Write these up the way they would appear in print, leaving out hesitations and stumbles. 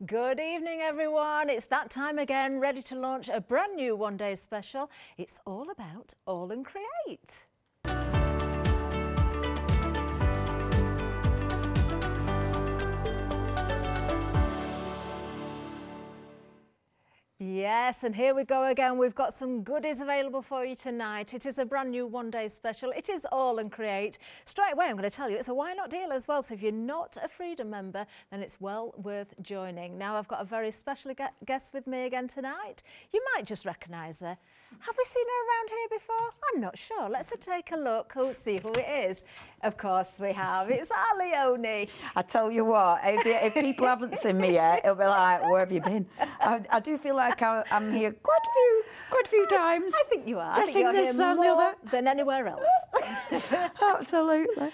Good evening, everyone. It's that time again, ready to launch a brand new one-day special. It's all about AALL Create. Yes, and here we go again. We've got some goodies available for you tonight. It is a brand new one-day special. It is AALL Create. Straight away, I'm going to tell you, it's a why not deal as well. So if you're not a Freedom member, then it's well worth joining. Now, I've got a very special guest with me again tonight. You might just recognise her. Have we seen her around here before? I'm not sure. Let's take a look. We'll see who it is. Of course we have. It's our Leonie. I tell you what, if people haven't seen me yet, it'll be like, where have you been? I do feel like I'm here quite a few times. I think you are. I think you're here more than anywhere else. Absolutely.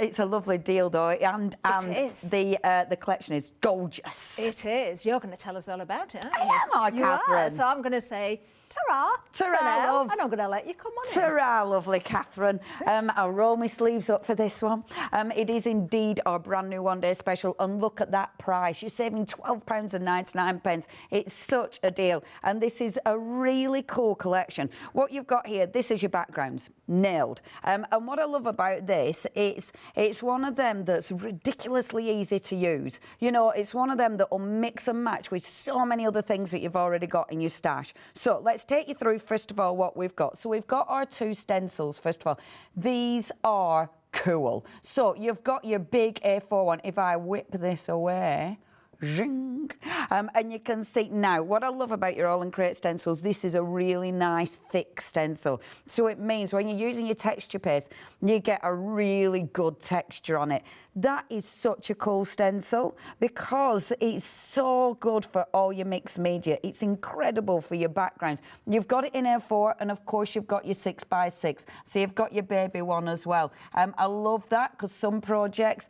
It's a lovely deal though, and it is. The collection is gorgeous. It is. You're going to tell us all about it, aren't you? I am, Catherine. Are. So I'm going to say ta-ra, ta-ra, love. And I'm going to let you come on ta-ra, lovely Catherine. I'll roll my sleeves up for this one. It is indeed our brand new one-day special, and look at that price. You're saving £12.99. It's such a deal, and this is a really cool collection. What you've got here, this is your backgrounds, nailed. And what I love about this, it's one of them that's ridiculously easy to use. You know, it's one of them that will mix and match with so many other things that you've already got in your stash. So let's take you through, first of all, what we've got. So we've got our two stencils, first of all. These are cool. So you've got your big A4 one. If I whip this away, zing, and you can see now, what I love about your AALL Create stencils, this is a really nice thick stencil. So it means when you're using your texture paste, you get a really good texture on it. That is such a cool stencil because it's so good for all your mixed media. It's incredible for your backgrounds. You've got it in A4, and of course you've got your 6x6. So you've got your baby one as well. I love that because some projects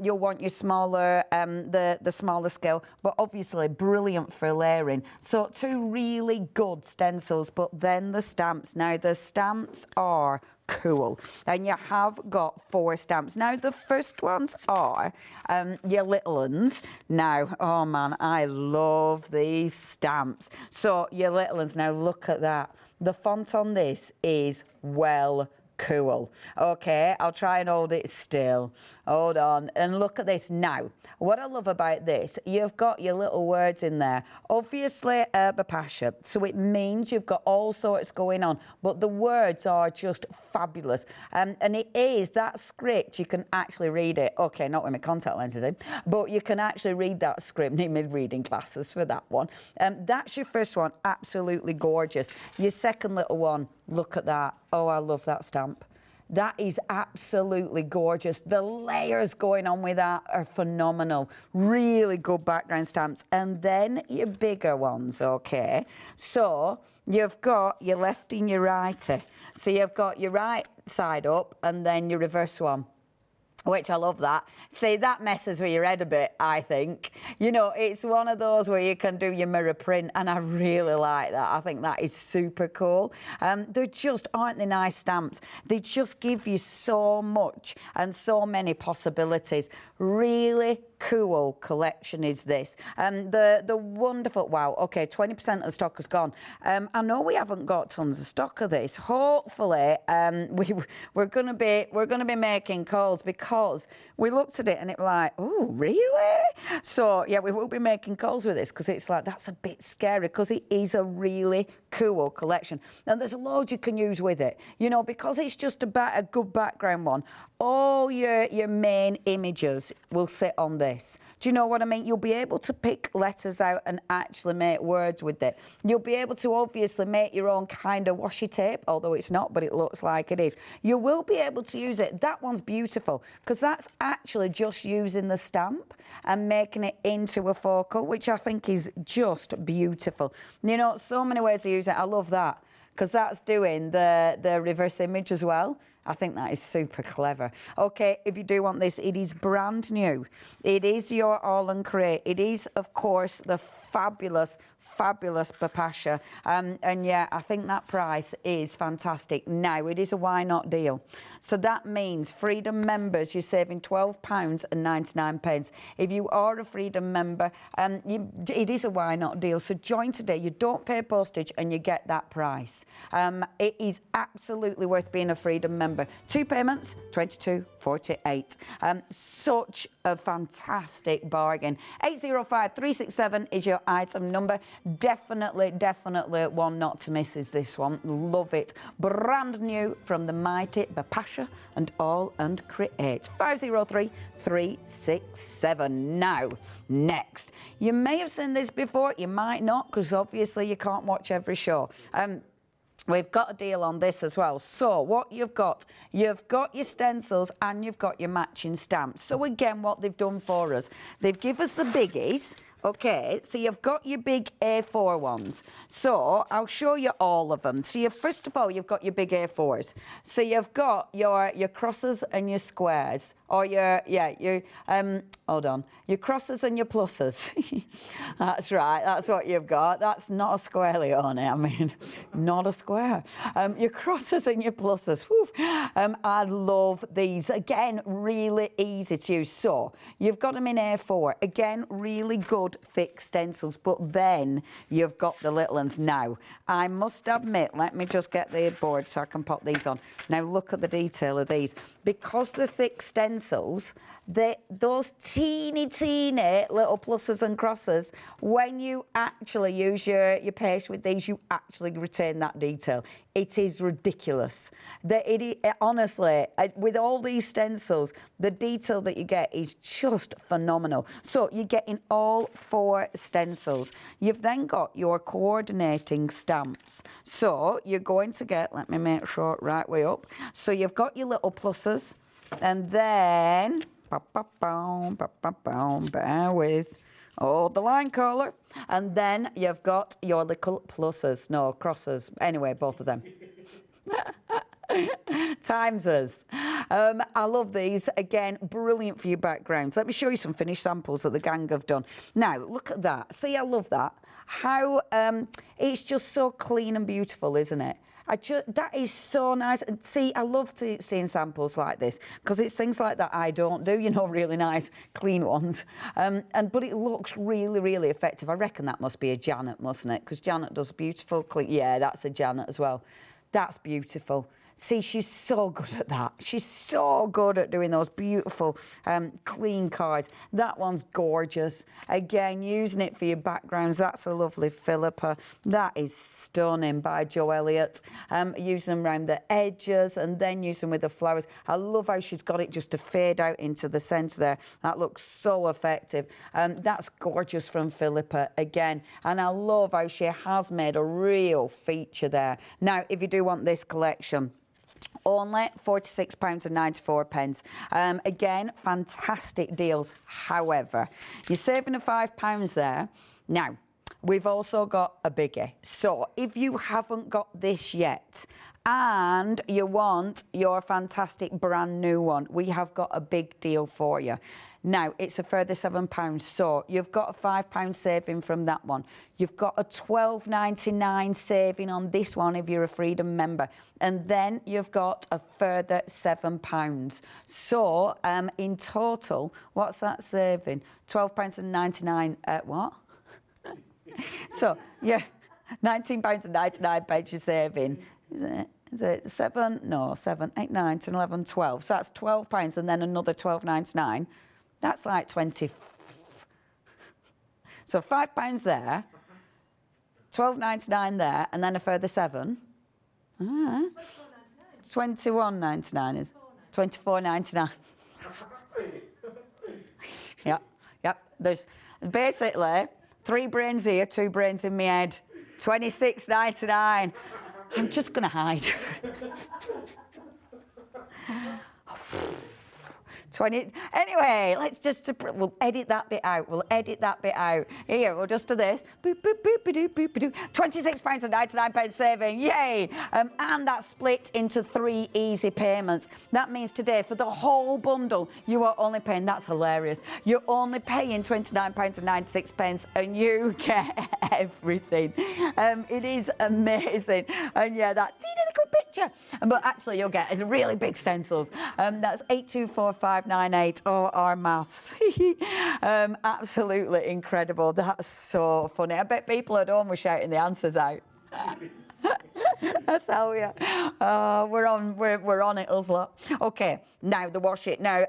you'll want your smaller, the smaller scale, but obviously brilliant for layering. So two really good stencils, but then the stamps. Now the stamps are cool, and you have got 4 stamps. Now the first ones are your little ones. Now, oh man, I love these stamps. So your little ones, now look at that. The font on this is well cool. Okay, I'll try and hold it still. Hold on, and look at this now. What I love about this, you've got your little words in there. Obviously, Bipasha, so it means you've got all sorts going on, but the words are just fabulous. And it is, that script, you can actually read it. Okay, not with my contact lenses in, but you can actually read that script. Need mid-reading classes for that one. That's your first one, absolutely gorgeous. Your second little one, look at that. Oh, I love that stamp. That is absolutely gorgeous. The layers going on with that are phenomenal. Really good background stamps. And then your bigger ones, okay? So you've got your lefty and your righty. So you've got your right side up and then your reverse one, which I love that. See, that messes with your head a bit, I think. You know, it's one of those where you can do your mirror print, and I really like that. I think that is super cool. They just aren't they nice stamps. They just give you so much and so many possibilities. Really cool collection is this. The wonderful, wow, okay, 20% of the stock is gone. I know we haven't got tons of stock of this. Hopefully, we're gonna be making calls because we looked at it and it was like, oh, really? So yeah, we will be making calls with this because it's like, that's a bit scary because it is a really cool collection. And there's loads you can use with it. You know, because it's just about a good background one, all your main images will sit on this. Do you know what I mean? You'll be able to pick letters out and actually make words with it. You'll be able to obviously make your own kind of washi tape, although it's not, but it looks like it is. You will be able to use it. That one's beautiful because that's actually just using the stamp and making it into a focal, which I think is just beautiful. You know, so many ways to use it. I love that because that's doing the reverse image as well. I think that is super clever. Okay, if you do want this, it is brand new. It is your AALL Create. It is, of course, the fabulous Bipasha. And yeah, I think that price is fantastic. Now, it is a why not deal. So that means Freedom members, you're saving £12.99. If you are a Freedom member, it is a why not deal. So join today. You don't pay postage and you get that price. It is absolutely worth being a Freedom member. 2 payments, £22.48. Such a fantastic bargain. 805-367 is your item number. Definitely one not to miss is this one. Love it. Brand new from the mighty Bipasha and AALL Create. 503-367. Now, next. You may have seen this before, you might not, because obviously you can't watch every show. We've got a deal on this as well. So what you've got your stencils and you've got your matching stamps. So again, what they've done for us, they've given us the biggies. Okay, so you've got your big A4 ones. So I'll show you all of them. So first of all, you've got your big A4s. So you've got your crosses and your squares, or hold on, your crosses and your pluses. That's right, that's what you've got. That's not a square, Leonie, I mean, not a square. Your crosses and your pluses. I love these. Again, really easy to use. So you've got them in A4. Again, really good thick stencils, but then you've got the little ones. Now, I must admit, let me just get the board so I can pop these on. Now, look at the detail of these. Because the thick stencils, those teeny little pluses and crosses, when you actually use your paste with these, you actually retain that detail. It is ridiculous. Honestly, with all these stencils, the detail that you get is just phenomenal. So you're getting all 4 stencils. You've then got your coordinating stamps. So you're going to get, let me make sure, right way up. So you've got your little pluses, and then, bear with, the line collar, and then you've got your little pluses, no, crosses, anyway, both of them. Timesers. I love these. Again, brilliant for your backgrounds. Let me show you some finished samples that the gang have done. Now, look at that. See, I love that. How it's just so clean and beautiful, isn't it? That is so nice. And see, I love seeing samples like this because it's things like that I don't do, you know, really nice, clean ones. But it looks really, really effective. I reckon that must be a Janet, mustn't it? Because Janet does beautiful, clean. Yeah, that's a Janet as well. That's beautiful. See, she's so good at that. She's so good at doing those beautiful, clean cards. That one's gorgeous. Again, using it for your backgrounds. That's a lovely Philippa. That is stunning by Joe Elliott. Using them around the edges and then using them with the flowers. I love how she's got it just to fade out into the centre there. That looks so effective. That's gorgeous from Philippa again. And I love how she has made a real feature there. Now, if you do want this collection, only £46.94. Again, fantastic deals. However, you're saving a £5 there. Now, we've also got a biggie. So if you haven't got this yet and you want your fantastic brand new one, we have got a big deal for you. Now, it's a further £7, so you've got a £5 saving from that one. You've got a £12.99 saving on this one if you're a Freedom member. And then you've got a further £7. So, in total, what's that saving? £12.99, what? So, yeah, £19.99 you're saving, isn't it? Is it 7? No, 7, 8, 9, 10, 11, 12. So that's £12 and then another £12.99. That's like 20. So £5 there, £12.99 there, and then a further 7. £21.99 is £24.99. Yep. There's basically 3 brains here, 2 brains in my head. £26.99. I'm just going to hide. 20. Anyway, we'll edit that bit out. Here, we'll just do this. Boop, boop, boop, boop, boop, boop, boop. £26.99 saving, yay! And that's split into 3 easy payments. That means today, for the whole bundle, you are only paying, that's hilarious, you're only paying £29.96 and you get everything. It is amazing. And yeah, that teeny little picture. But actually, you'll get a really big stencils. That's 824598. Oh, our maths. Absolutely incredible. That's so funny. I bet people at home were shouting the answers out. I tell you, we're on it, us lot. Okay, now the wash it. Now,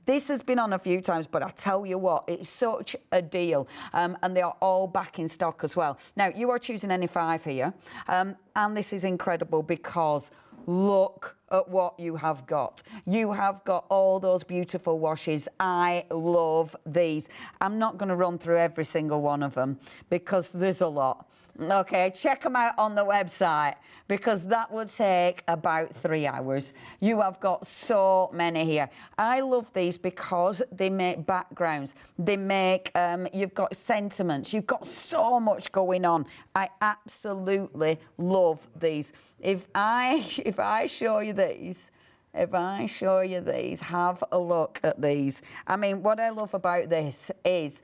this has been on a few times, but I tell you what, it's such a deal, and they are all back in stock as well. Now, you are choosing any 5 here, and this is incredible because look at what you have got. You have got all those beautiful washes. I love these. I'm not going to run through every single one of them because there's a lot. Okay, check them out on the website because that would take about 3 hours. You have got so many here. I love these because they make backgrounds. They make, you've got sentiments. You've got so much going on. I absolutely love these. If I show you these, have a look at these. I mean, what I love about this is,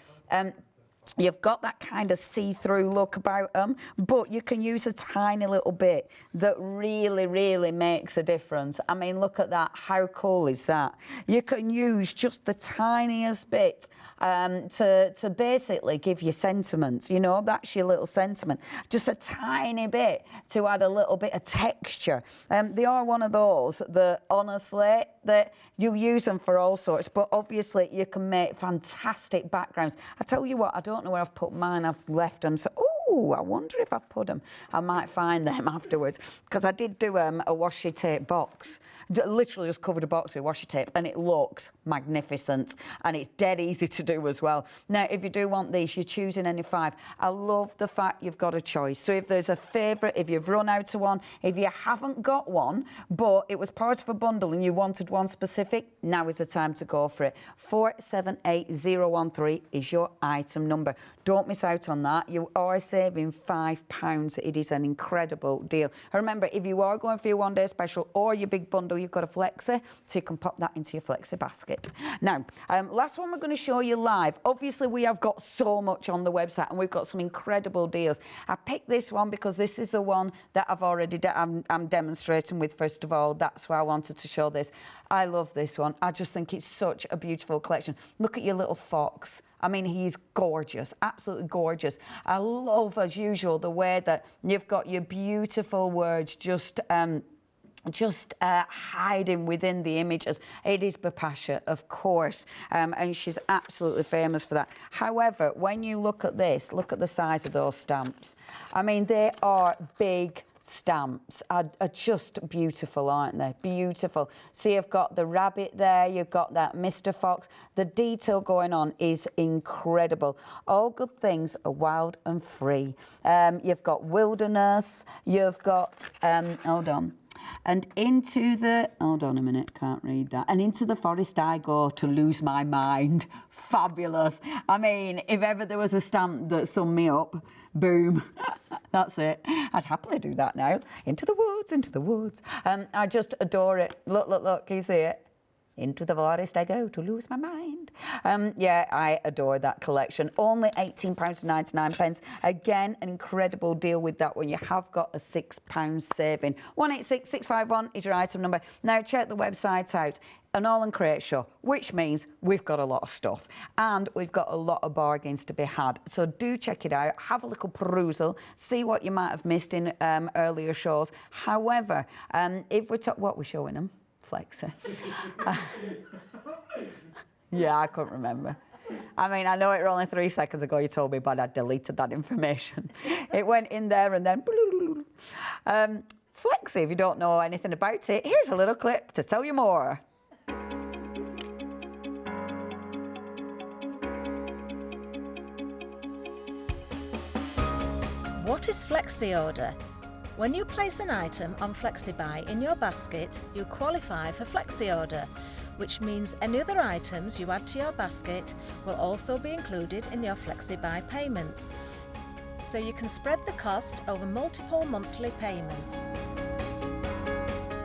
you've got that kind of see-through look about them, but you can use a tiny little bit that really, really makes a difference. I mean, look at that. How cool is that? You can use just the tiniest bit to basically give you sentiments. You know, that's your little sentiment. Just a tiny bit to add a little bit of texture. They are one of those that, honestly, that you use them for all sorts, but obviously you can make fantastic backgrounds. I tell you what, I don't know where I've put mine. I've left them. So, oh, I wonder if I've put them. I might find them afterwards because I did do a washi tape box. Literally just covered a box with washi tape and it looks magnificent and it's dead easy to do as well. Now, if you do want these, you're choosing any 5. I love the fact you've got a choice. So if there's a favourite, if you've run out of one, if you haven't got one, but it was part of a bundle and you wanted one specific, now is the time to go for it. 478013 is your item number. Don't miss out on that. You are saving £5. It is an incredible deal. And remember, if you are going for your one-day special or your big bundle, you've got a flexi, so you can pop that into your flexi basket. Now, last one we're going to show you live. Obviously, we have got so much on the website and we've got some incredible deals. I picked this one because this is the one that I've already I'm demonstrating with, first of all. That's why I wanted to show this. I love this one. I just think it's such a beautiful collection. Look at your little fox. I mean, he's gorgeous, absolutely gorgeous. I love, as usual, the way that you've got your beautiful words just hiding within the images. It is Bipasha, of course, and she's absolutely famous for that. However, when you look at this, look at the size of those stamps. I mean, they are big stamps, are just beautiful, aren't they? Beautiful. So you've got the rabbit there, you've got that Mr. Fox. The detail going on is incredible. All good things are wild and free. You've got wilderness, you've got, hold on. And into the, hold on a minute, can't read that. And into the forest I go to lose my mind. Fabulous. I mean, if ever there was a stamp that summed me up, boom, that's it. I'd happily do that now. Into the woods, into the woods. I just adore it. Look, look, look, can you see it? Into the forest I go to lose my mind. Yeah, I adore that collection. Only £18.99. Again, an incredible deal with that one. You have got a £6 saving. 186651 is your item number. Now, check the website out. An AALL Create show, which means we've got a lot of stuff and we've got a lot of bargains to be had. So do check it out, have a little perusal, see what you might have missed in earlier shows. However, if we're what we're showing them, flexi. Yeah, I couldn't remember. I mean, I know it was only 3 seconds ago you told me, but I deleted that information. It went in there and then... Flexi, if you don't know anything about it, here's a little clip to tell you more. What is Flexi Order? When you place an item on FlexiBuy in your basket, you qualify for Flexi Order. which means any other items you add to your basket will also be included in your Flexi-Buy payments. So you can spread the cost over multiple monthly payments.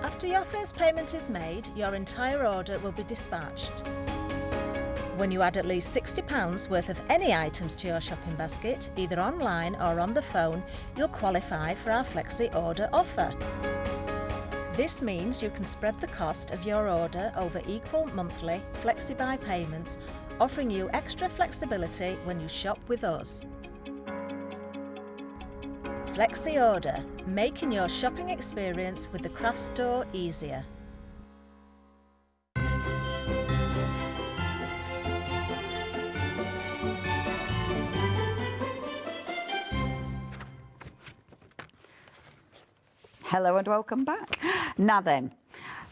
After your first payment is made, your entire order will be dispatched. When you add at least £60 worth of any items to your shopping basket, either online or on the phone, you'll qualify for our Flexi Order offer. This means you can spread the cost of your order over equal monthly Flexi-Buy payments, offering you extra flexibility when you shop with us. Flexi Order, making your shopping experience with the craft store easier. Hello and welcome back. Now then,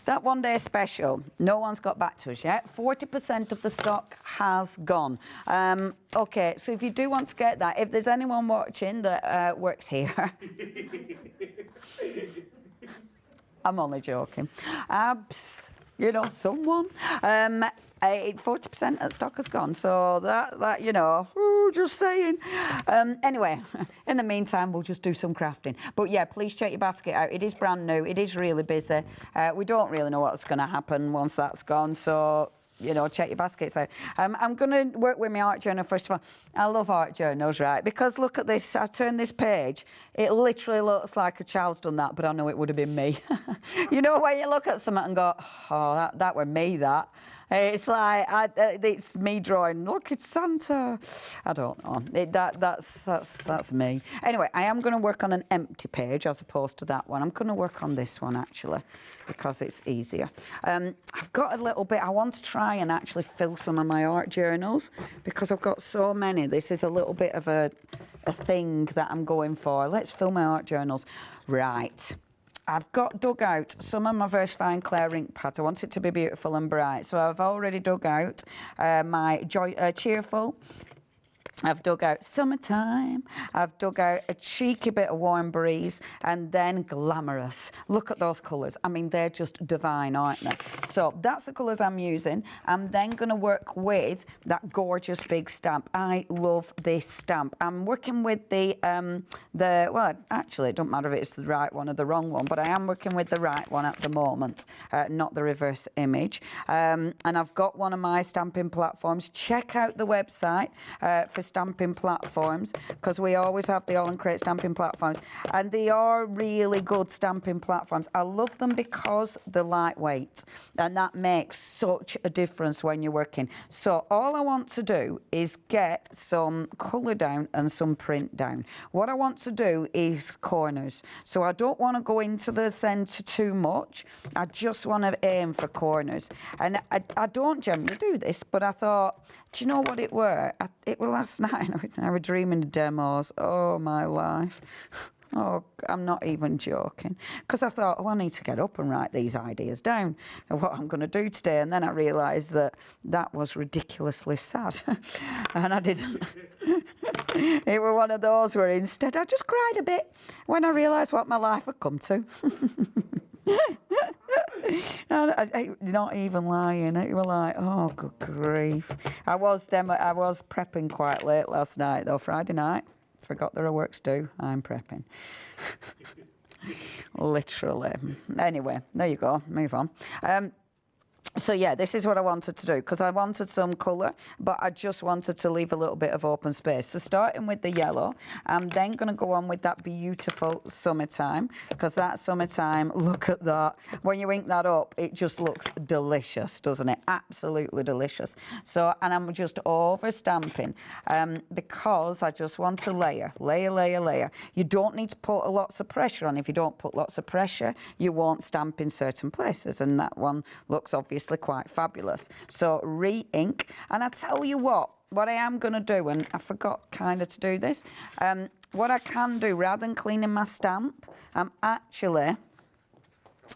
that one-day special, no one's got back to us yet. 40% of the stock has gone. Okay, so if you do want to get that, if there's anyone watching that works here, I'm only joking. You know, someone. 40% of stock has gone, so that you know, just saying. Anyway, in the meantime, we'll just do some crafting. But yeah, please check your basket out. It is brand new. It is really busy. We don't really know what's going to happen once that's gone, so you know, check your baskets out. I'm going to work with my art journal first of all. I love art journals, right? Because look at this. I turn this page. It literally looks like a child's done that, but I know it would have been me. You know, when you look at something and go, oh, that were me, that. It's like, it's me drawing, look, it's Santa. I don't know. That's me. Anyway, I am going to work on an empty page as opposed to that one. I'm going to work on this one, actually, because it's easier. I've got a little bit, I want to try and actually fill some of my art journals because I've got so many. This is a little bit of a thing that I'm going for. Let's fill my art journals. Right. I've got dug out some of my Versafine Claire ink pads. I want it to be beautiful and bright. So I've already dug out my Cheerful. I've dug out Summertime. I've dug out a cheeky bit of Warm Breeze and then Glamorous. Look at those colours. I mean, they're just divine, aren't they? So that's the colours I'm using. I'm then going to work with that gorgeous big stamp. I love this stamp. I'm working with well, actually, it don't matter if it's the right one or the wrong one, but I am working with the right one at the moment, not the reverse image. And I've got one of my stamping platforms. Check out the website for stamping platforms, because we always have the AALL Create stamping platforms, and they are really good stamping platforms. I love them because they're lightweight, and that makes such a difference when you're working. So all I want to do is get some colour down and some print down. What I want to do is corners. So I don't want to go into the centre too much. I just want to aim for corners. And I don't generally do this, but I thought, do you know what it were? It was last night. I was dreaming of demos. Oh, my life. Oh, I'm not even joking. Because I thought, oh, I need to get up and write these ideas down and what I'm going to do today. And then I realised that was ridiculously sad. And I didn't. It was one of those where instead I just cried a bit when I realised what my life had come to. I'm not even lying. It was like, oh, good grief. I was prepping quite late last night, though. Friday night. Forgot there are works due. I'm prepping. Literally. Anyway, there you go. Move on. So, yeah, this is what I wanted to do, because I wanted some colour, but I just wanted to leave a little bit of open space. So starting with the yellow, I'm then going to go on with that beautiful Summertime, because that Summertime, look at that. When you ink that up, it just looks delicious, doesn't it? Absolutely delicious. So, and I'm just over stamping because I just want to layer. You don't need to put lots of pressure on. If you don't put lots of pressure, you won't stamp in certain places, and that one looks obviously quite fabulous. So re-ink, and I tell you what I am going to do, and I forgot kind of to do this, what I can do, rather than cleaning my stamp, I'm actually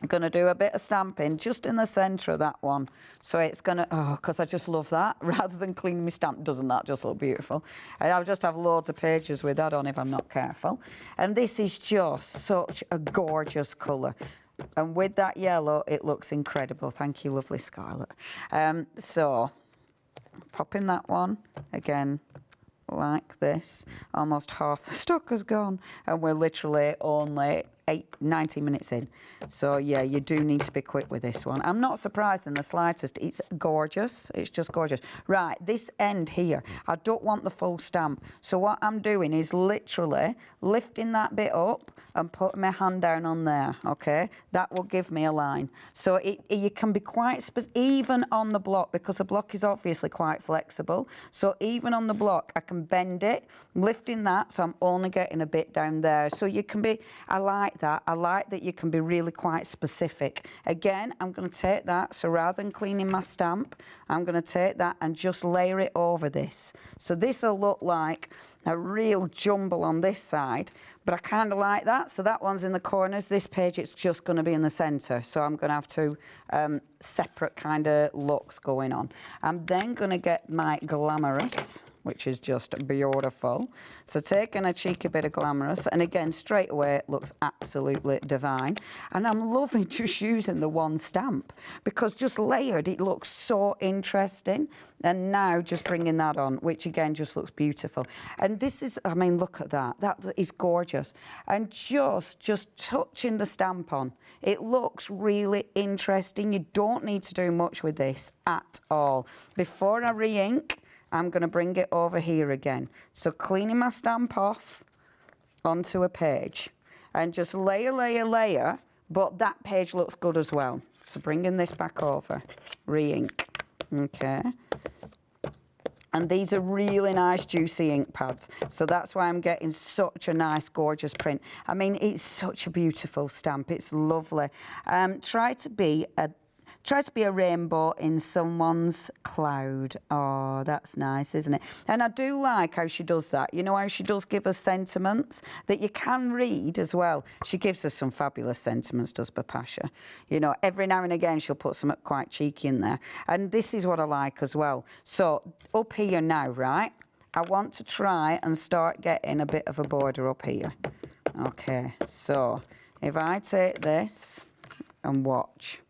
going to do a bit of stamping just in the centre of that one. So it's going to, because I just love that. Rather than cleaning my stamp, doesn't that just look beautiful? And I'll just have loads of pages with that on if I'm not careful. And this is just such a gorgeous colour. And with that yellow, it looks incredible. Thank you, lovely Scarlett. So, popping that one again, like this. Almost half the stock has gone, and we're literally only 19 minutes in. So yeah, you do need to be quick with this one. I'm not surprised in the slightest. It's gorgeous. It's just gorgeous. Right, this end here, I don't want the full stamp. So what I'm doing is literally lifting that bit up and putting my hand down on there, okay? That will give me a line. So you can be quite, even on the block, because the block is obviously quite flexible. So even on the block, I can bend it, lifting that, so I'm only getting a bit down there. So you can be, I like that. I like that you can be really quite specific. Again, I'm going to take that, so rather than cleaning my stamp, I'm going to take that and just layer it over this. So this will look like a real jumble on this side, but I kind of like that. So that one's in the corners. This page, it's just going to be in the centre. So I'm going to have two separate kind of looks going on. I'm then going to get my Glamorous, which is just beautiful. So taking a cheeky bit of Glamorous, and again, straight away, it looks absolutely divine. And I'm loving just using the one stamp, because just layered, it looks so interesting. And now just bringing that on, which again, just looks beautiful. And this is, I mean, look at that. That is gorgeous. And just touching the stamp on, it looks really interesting. You don't need to do much with this at all. Before I re-ink, I'm going to bring it over here again. So cleaning my stamp off onto a page and just layer, layer, layer, but that page looks good as well. So bringing this back over, re-ink, okay. And these are really nice, juicy ink pads. So that's why I'm getting such a nice, gorgeous print. I mean, it's such a beautiful stamp. It's lovely. Try to be a rainbow in someone's cloud. Oh, that's nice, isn't it? And I do like how she does that. You know how she does give us sentiments that you can read as well. She gives us some fabulous sentiments, does Bipasha. You know, every now and again she'll put something quite cheeky in there. And this is what I like as well. So up here now, right, I want to try and start getting a bit of a border up here. Okay, so if I take this and watch,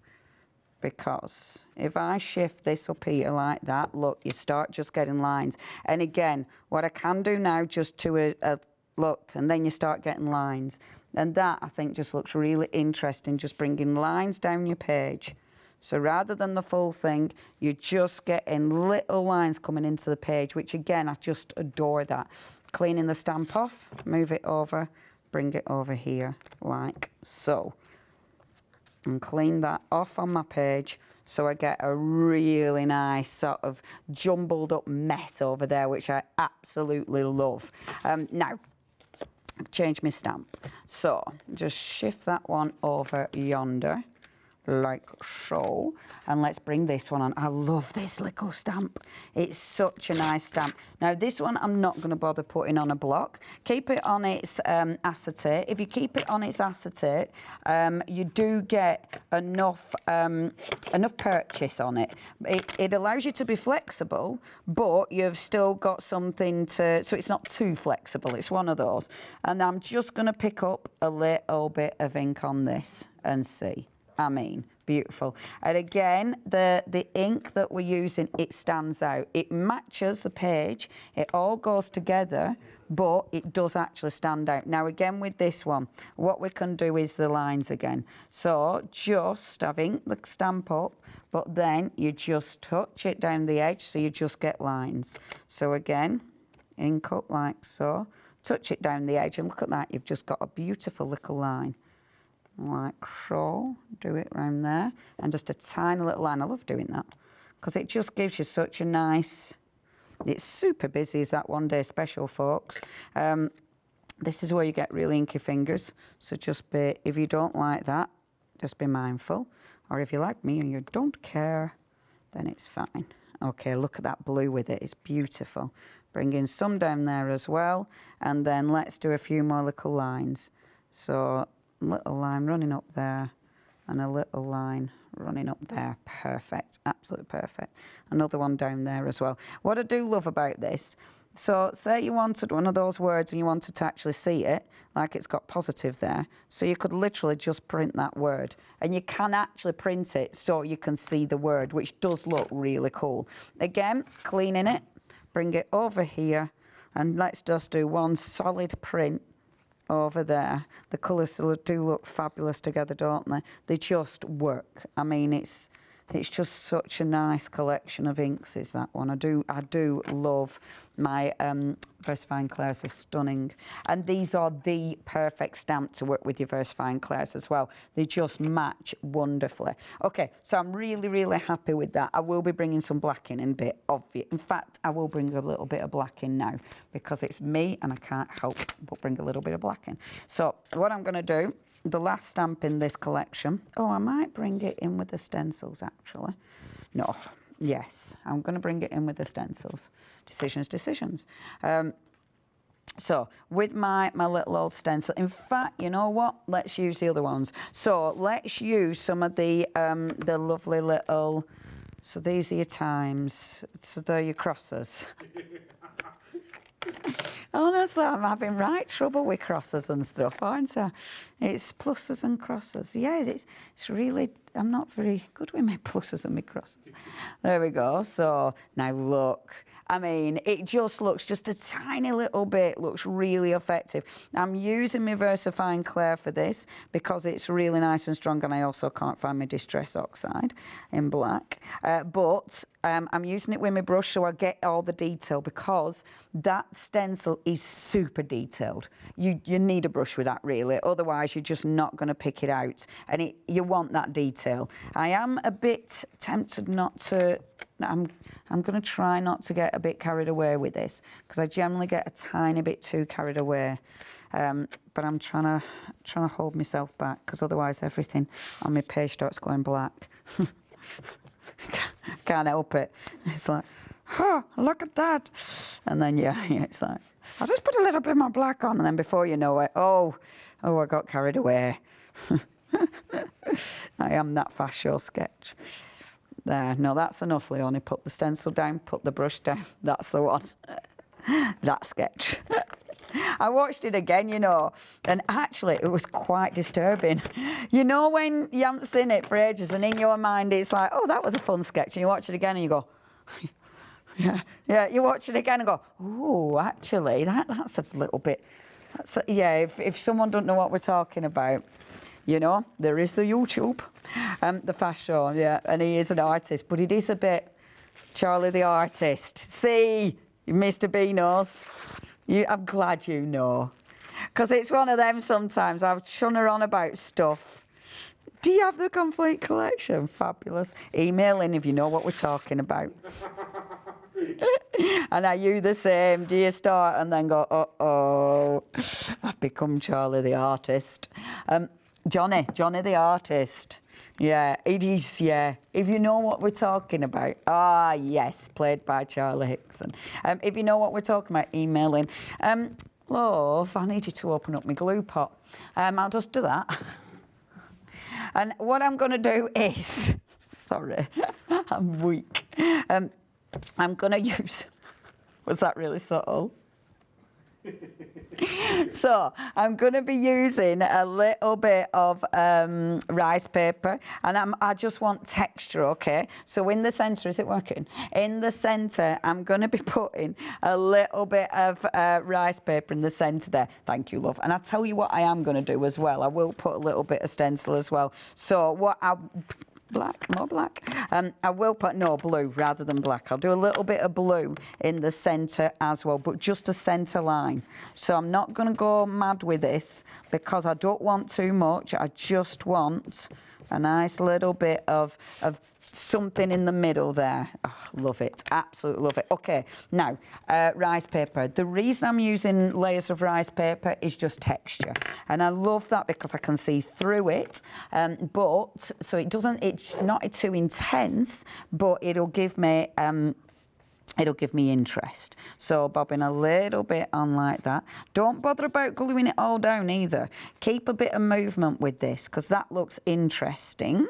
because if I shift this up here like that, look, you start just getting lines. And again, what I can do now, just to a look, and then you start getting lines. And that, I think, just looks really interesting, just bringing lines down your page. So rather than the full thing, you're just getting little lines coming into the page, which again, I just adore that. Cleaning the stamp off, move it over, bring it over here, like so. And clean that off on my page so I get a really nice sort of jumbled up mess over there, which I absolutely love. Now, change my stamp. So just shift that one over yonder, like so, and let's bring this one on. I love this little stamp. It's such a nice stamp. Now this one I'm not going to bother putting on a block. Keep it on its acetate. If you keep it on its acetate, you do get enough purchase on it. It allows you to be flexible, but you've still got something to, so it's not too flexible. It's one of those. And I'm just going to pick up a little bit of ink on this and see. I mean, beautiful. And again, the ink that we're using, it stands out. It matches the page. It all goes together, but it does actually stand out. Now, again, with this one, what we can do is the lines again. So just, I've inked the stamp up, but then you just touch it down the edge, so you just get lines. So again, ink up like so, touch it down the edge, and look at that, you've just got a beautiful little line. Like so, do it round there, and just a tiny little line. I love doing that because it just gives you such a nice, it's super busy, is that one day special, folks. This is where you get really inky fingers, so just be, if you don't like that, just be mindful, or if you like me and you don't care, then it's fine. Okay, look at that blue with it, it's beautiful. Bring in some down there as well, and then let's do a few more little lines. So little line running up there and a little line running up there. Perfect, absolutely perfect. Another one down there as well. What I do love about this, So say you wanted one of those words and you wanted to actually see it, like it's got positive there. So you could literally just print that word. And you can actually print it so you can see the word, which does look really cool. Again, cleaning it, bring it over here, and let's just do one solid print over there. The colours do look fabulous together, don't they? They just work. I mean, it's just such a nice collection of inks, is that one. I do love my VersaFine Clairs, are stunning. And these are the perfect stamp to work with your VersaFine Clairs as well. They just match wonderfully. Okay, so I'm really, really happy with that. I will be bringing some black in a bit, obvious. In fact, I will bring a little bit of black in now because it's me and I can't help but bring a little bit of black in. So what I'm going to do, the last stamp in this collection. Oh, I might bring it in with the stencils, actually. No, yes, I'm going to bring it in with the stencils. Decisions. So with my little old stencil, in fact, you know what? Let's use the other ones. So let's use some of the lovely little. So these are your times. So they're your crosses. Honestly, I'm having right trouble with crosses and stuff, aren't I? It's pluses and crosses. Yeah, it's really, I'm not very good with my pluses and my crosses. There we go. So now look. I mean, it just looks just a tiny little bit, looks really effective. I'm using my VersaFine Clair for this because it's really nice and strong, and I also can't find my Distress Oxide in black. But I'm using it with my brush so I get all the detail, because that stencil is super detailed. You need a brush with that, really, otherwise you're just not going to pick it out, and you want that detail. I am a bit tempted not to. I'm going to try not to get a bit carried away with this, because I generally get a tiny bit too carried away. But I'm trying to hold myself back, because otherwise everything on my page starts going black. Can't help it. It's like, oh, look at that. And then, yeah, it's like, I'll just put a little bit more black on, and then before you know it, oh, I got carried away. I am that fast show sketch. There, no, that's enough, Leonie. Put the stencil down, put the brush down. That's the one. That sketch. I watched it again, you know, and actually it was quite disturbing. You know, when you haven't seen it for ages and in your mind it's like, oh, that was a fun sketch, and you watch it again and you go, yeah, you watch it again and go, oh, actually, that's a little bit, yeah, if someone don't know what we're talking about, you know, there is the YouTube, the fast show, yeah, and he is an artist, but it is a bit Charlie the Artist. See, Mr. B knows. I'm glad you know, because it's one of them sometimes. I've shun her on about stuff. Do you have the complete collection? Fabulous. Email in if you know what we're talking about. And are you the same? Do you start and then go, uh-oh, I've become Charlie the Artist. Johnny the Artist. Yeah, it is, yeah. If you know what we're talking about. Ah, yes, played by Charlie Hickson. If you know what we're talking about, email in. Love, I need you to open up my glue pot. I'll just do that. And what I'm going to do is, sorry, I'm weak. I'm going to use, was that really subtle? So I'm going to be using a little bit of rice paper, and I just want texture, okay? So in the centre, is it working? In the centre, I'm going to be putting a little bit of rice paper in the centre there. Thank you, love. And I'll tell you what I am going to do as well. I will put a little bit of stencil as well. So what more black. I will put, no, blue rather than black. I'll do a little bit of blue in the centre as well, but just a centre line. So I'm not going to go mad with this because I don't want too much. I just want a nice little bit of something in the middle there. Oh, love it. Absolutely love it. Okay, now, rice paper. The reason I'm using layers of rice paper is just texture. And I love that because I can see through it. But, so it's not too intense, but it'll give me interest. So bobbing a little bit on like that. Don't bother about gluing it all down either. Keep a bit of movement with this because that looks interesting.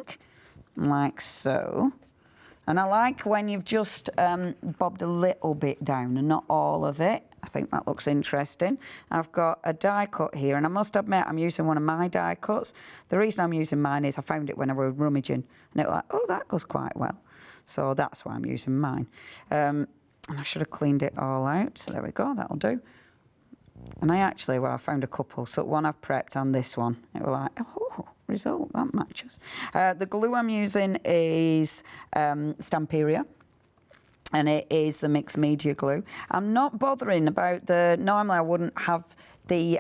Like so. And I like when you've just bobbed a little bit down and not all of it. I think that looks interesting. I've got a die cut here, and I must admit I'm using one of my die cuts. The reason I'm using mine is I found it when I was rummaging, and it was like, oh, that goes quite well. So that's why I'm using mine. And I should have cleaned it all out. So there we go, that'll do. And I actually, well, I found a couple. So one I've prepped and this one. It was like, oh, result, that matches. The glue I'm using is Stamperia. And it is the mixed media glue. I'm not bothering about normally I wouldn't have the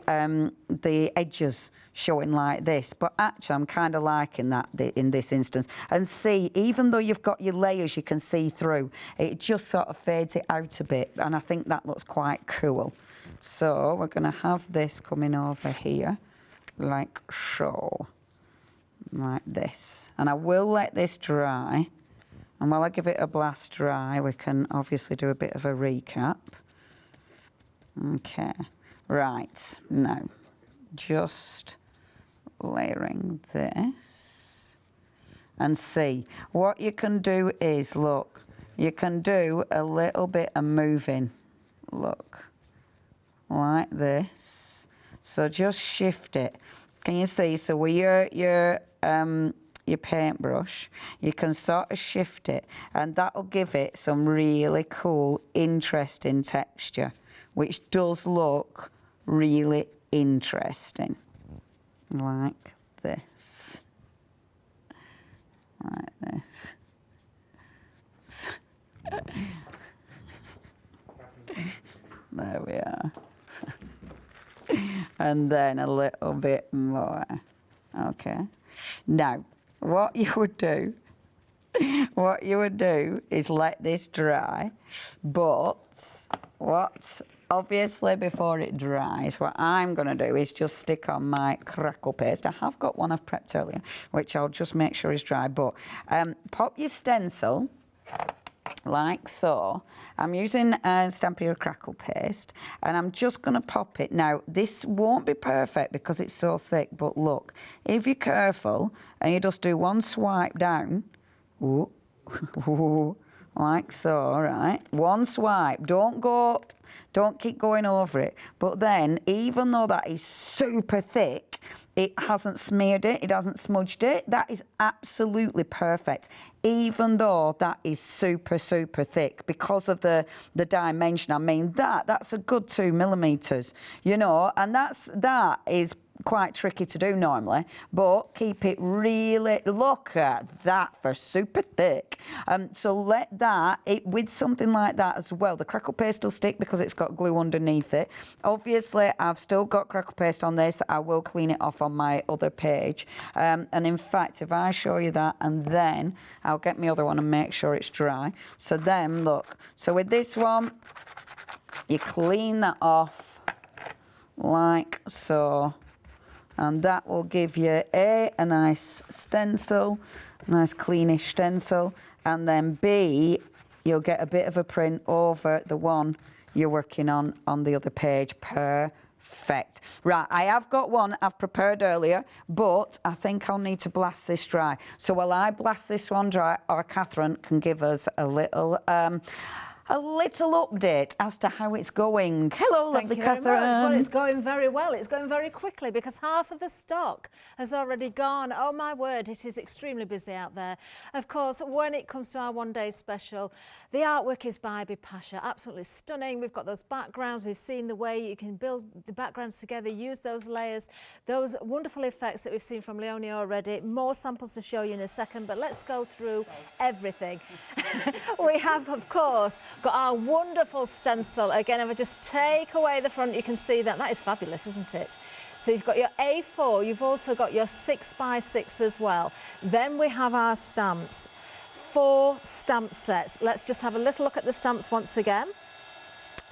edges showing like this, but actually I'm kind of liking that in this instance. And see, even though you've got your layers you can see through, it just sort of fades it out a bit, and I think that looks quite cool. So we're going to have this coming over here, like so, like this. And I will let this dry. And while I give it a blast dry, we can obviously do a bit of a recap. Okay, right, now, just layering this. And see, what you can do is, look, you can do a little bit of moving, look, like this. So just shift it. Can you see? So with your paintbrush, you can sort of shift it, and that'll give it some really cool, interesting texture, which does look really interesting. Like this. Like this. There we are. And then a little bit more. Okay. Now, what you would do is let this dry, but obviously before it dries, what I'm going to do is just stick on my crackle paste. I have got one I've prepped earlier, which I'll just make sure is dry, but pop your stencil like so. I'm using Stamperia crackle paste, and I'm just going to pop it. Now, this won't be perfect because it's so thick, but look, if you're careful and you just do one swipe down, ooh, like so, right? One swipe, don't keep going over it. But then, even though that is super thick, it hasn't smeared it, it hasn't smudged it. That is absolutely perfect, even though that is super, super thick because of the dimension. I mean, that's a good 2 millimeters, you know, and that is quite tricky to do normally, but keep it really, look at that for super thick. So let that, with something like that as well, the crackle paste will stick because it's got glue underneath it. Obviously, I've still got crackle paste on this. I will clean it off on my other page. And in fact, if I show you that, and then I'll get my other one and make sure it's dry. So then, look, so with this one, you clean that off like so. And that will give you A, a nice stencil, nice cleanish stencil, and then B, you'll get a bit of a print over the one you're working on the other page. Perfect. Right, I have got one I've prepared earlier, but I think I'll need to blast this dry. So while I blast this one dry, our Catherine can give us a little update as to how it's going. Hello, lovely Catherine. Well, it's going very well. It's going very quickly because half of the stock has already gone. Oh, my word, it is extremely busy out there. Of course, when it comes to our one-day special, the artwork is by Bipasha. Absolutely stunning. We've got those backgrounds. We've seen the way you can build the backgrounds together, use those layers, those wonderful effects that we've seen from Leonie already. More samples to show you in a second, but let's go through everything. We have, of course, got our wonderful stencil. Again, if I just take away the front, you can see that. That is fabulous, isn't it? So you've got your A4, you've also got your 6x6 as well. Then we have our stamps, 4 stamp sets. Let's just have a little look at the stamps once again.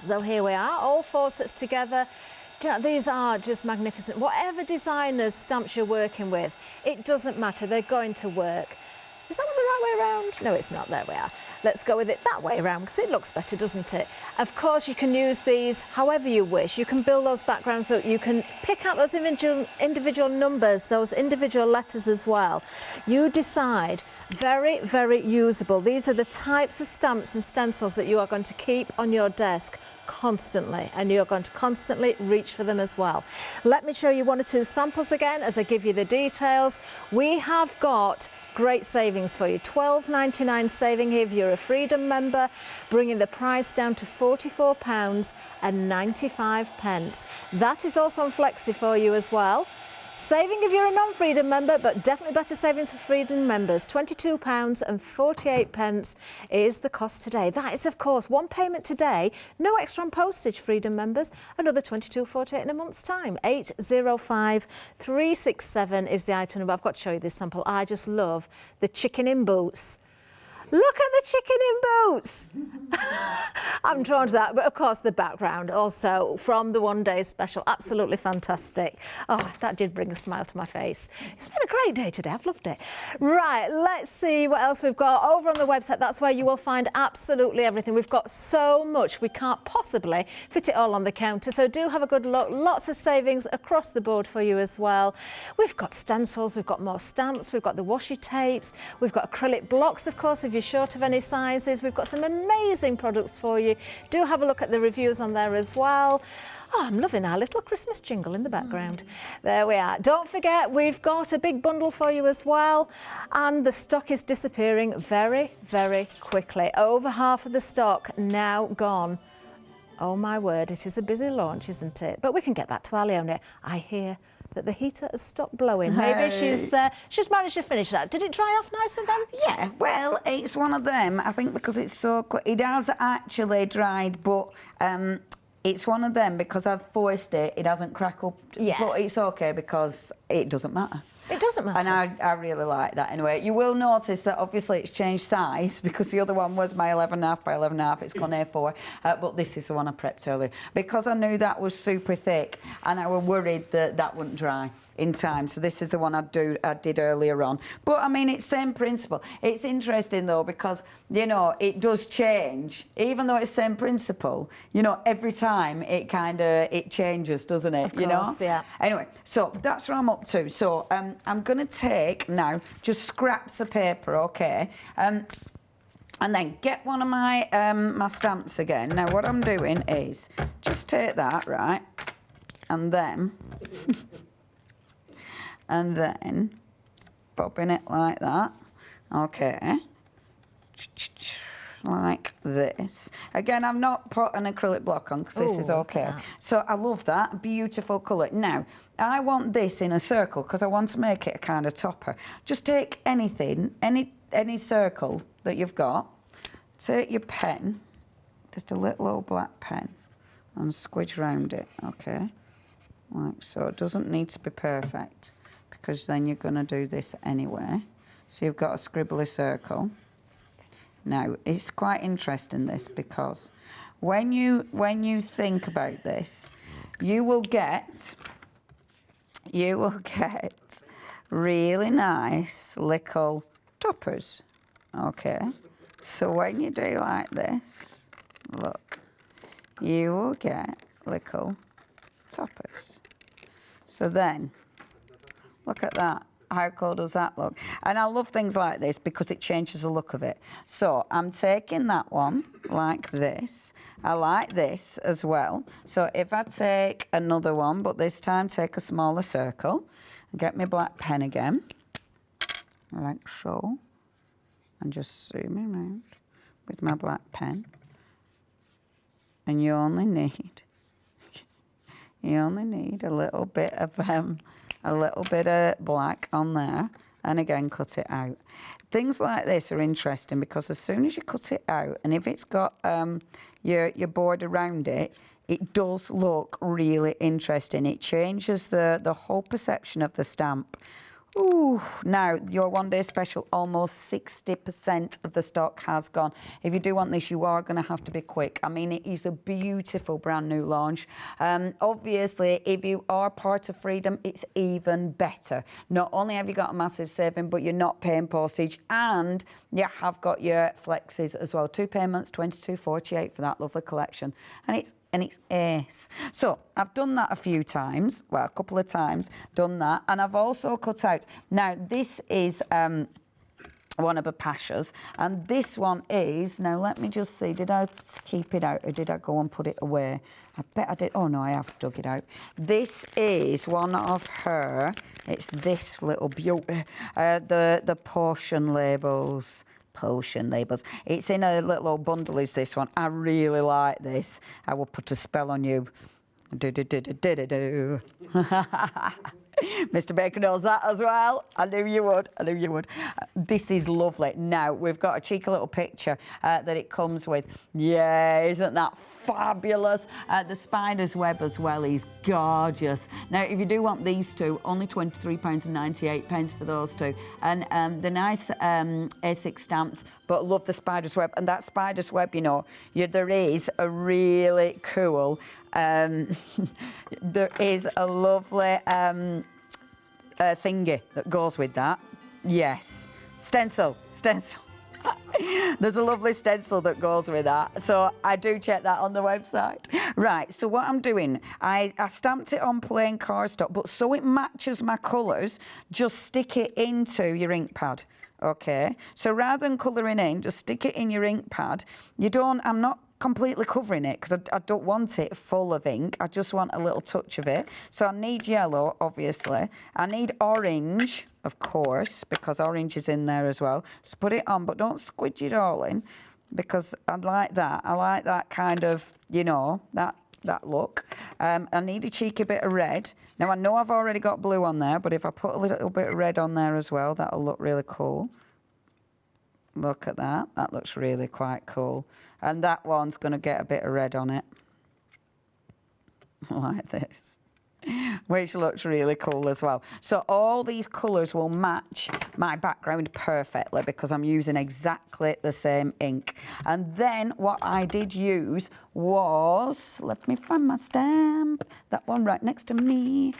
So here we are, all 4 sets together. Do you know, these are just magnificent. Whatever designer's stamps you're working with, it doesn't matter, they're going to work. Is that one the right way around? No, it's not. There we are. Let's go with it that way around because it looks better, doesn't it? Of course, you can use these however you wish. You can build those backgrounds so you can pick out those individual numbers, those individual letters as well. You decide. Very, very usable. These are the types of stamps and stencils that you are going to keep on your desk constantly, and you're going to constantly reach for them as well. Let me show you one or two samples again as I give you the details. We have got great savings for you. £12.99 saving here if you're a Freedom member, bringing the price down to £44.95. That is also on Flexi for you as well. Saving if you're a non-Freedom member, but definitely better savings for Freedom members. £22.48 is the cost today. That is, of course, one payment today, no extra on postage, Freedom members, another £22.48 in a month's time. 805367 is the item number. I've got to show you this sample. I just love the chicken in boots. Look at the chicken in boots. I'm drawn to that, but of course the background also from the one day special, absolutely fantastic. Oh, that did bring a smile to my face. It's been a great day today, I've loved it. Right, let's see what else we've got over on the website. That's where you will find absolutely everything. We've got so much, we can't possibly fit it all on the counter, so do have a good look. Lots of savings across the board for you as well. We've got stencils, we've got more stamps, we've got the washi tapes, we've got acrylic blocks, of course, if you're short of any sizes. We've got some amazing products for you. Do have a look at the reviews on there as well. Oh, I'm loving our little Christmas jingle in the background. There we are. Don't forget, we've got a big bundle for you as well. And the stock is disappearing very, very quickly. Over half of the stock now gone. Oh my word, it is a busy launch, isn't it? But we can get back to our Leonie. I hear that the heater has stopped blowing. Maybe she's managed to finish that. Did it dry off nice and then? Yeah, well, it's one of them. I think because it's so quick. It has actually dried, but it's one of them because I've forced it. It hasn't crackled. Yeah. But it's okay because it doesn't matter. It doesn't matter. And I really like that anyway. You will notice that obviously it's changed size because the other one was my 11.5 by 11.5. It's gone A4. But this is the one I prepped earlier. Because I knew that was super thick and I was worried that that wouldn't dry in time. So this is the one I did earlier on. But I mean, it's same principle. It's interesting though because, you know, it does change. Even though it's same principle, you know, every time it changes, doesn't it? Of course, you know? Yeah. Anyway, so that's what I'm up to. So I'm going to take now just scraps of paper, okay? And then get one of my my stamps again. Now what I'm doing is just take that, right? And then and then bobbing it like that, okay, like this. Again, I've not put an acrylic block on because this is okay. So I love that, beautiful colour. Now, I want this in a circle because I want to make it a kind of topper. Just take anything, any circle that you've got, take your pen, just a little old black pen, and squidge around it, okay, like so. It doesn't need to be perfect, because then you're going to do this anyway. So you've got a scribbly circle. Now, it's quite interesting this because when you think about this, you will get really nice little toppers, okay? So when you do like this, look, you will get little toppers. So then, look at that. How cool does that look? And I love things like this because it changes the look of it. So I'm taking that one like this. I like this as well. So if I take another one, but this time take a smaller circle, and get my black pen again, like so, and just zoom around with my black pen. And you only need a little bit of black on there, and again cut it out. Things like this are interesting because as soon as you cut it out, and if it's got your board around it, it does look really interesting. It changes the whole perception of the stamp. Ooh, now your one day special, almost 60% of the stock has gone. If you do want this, you are going to have to be quick. I mean, it is a beautiful brand new launch. Obviously, if you are part of Freedom, it's even better. Not only have you got a massive saving, but you're not paying postage, and you have got your flexes as well. 2 payments, $22.48 for that lovely collection, and it's ace. So I've done that a few times, well, a couple of times, done that, and I've also cut out. Now this is one of Bipasha's, and this one is, now let me just see, did I keep it out or did I go and put it away? I bet I did. Oh no, I have dug it out. This is one of her, it's this little beauty, the potion labels. It's in a little bundle, is this one. I really like this. I will put a spell on you. Do. Mr. Baker knows that as well. I knew you would. I knew you would. This is lovely. Now, we've got a cheeky little picture that it comes with. Yeah, isn't that fabulous? The spider's web as well is gorgeous. Now, if you do want these two, only £23.98 for those two. And the nice A6 stamps, but love the spider's web. And that spider's web, you know, there is a really cool... there is a lovely thingy that goes with that. Yes. Stencil. There's a lovely stencil that goes with that. So I do check that on the website. Right, so what I'm doing, I stamped it on plain cardstock, but so it matches my colours, just stick it into your ink pad. Okay, so rather than colouring in, just stick it in your ink pad. I'm not completely covering it because I don't want it full of ink. I just want a little touch of it. So I need yellow, obviously. I need orange, of course, because orange is in there as well. So put it on, but don't squidge it all in because I like that. I like that kind of, you know, that look. I need a cheeky bit of red. Now, I know I've already got blue on there, but if I put a little bit of red on there as well, that'll look really cool. Look at that. That looks really quite cool. And that one's going to get a bit of red on it. Like this. Which looks really cool as well. So all these colours will match my background perfectly because I'm using exactly the same ink. And then what I did use was, let me find my stamp, that one right next to me.